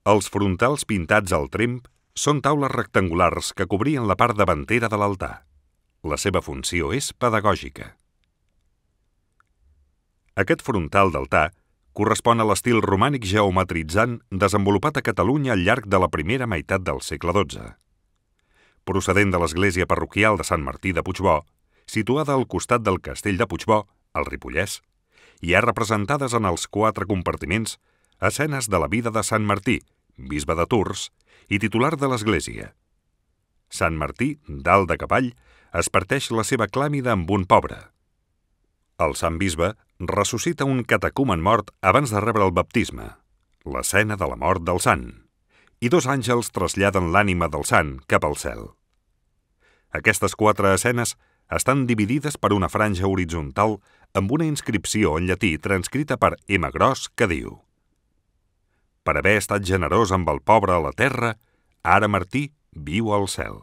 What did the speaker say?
Els frontals pintats al tremp són taules rectangulars que cobrien la part davantera de l'altar. La seva funció és pedagògica. Aquest frontal d'altar correspon a l'estil romànic geometritzant desenvolupat a Catalunya al llarg de la primera meitat del segle XII. Procedent de l'església parroquial de Sant Martí de Puigbò, situada al costat del castell de Puigbò, al Ripollès, hi ha representades en els 4 compartiments escenes de la vida de Sant Martí, bisbe de Tours i titular de l'església. Sant Martí, dalt de cavall, es parteix la seva clàmida amb un pobre. El sant bisbe ressuscita un catecumen mort abans de rebre el baptisme, l'escena de la mort del sant, i 2 àngels traslladen l'ànima del sant cap al cel. Aquestes 4 escenes estan dividides per una franja horitzontal amb una inscripció en llatí transcrita per M. Gros que diu: «Per haver estat generós amb el pobre a la terra, ara Martí viu al cel».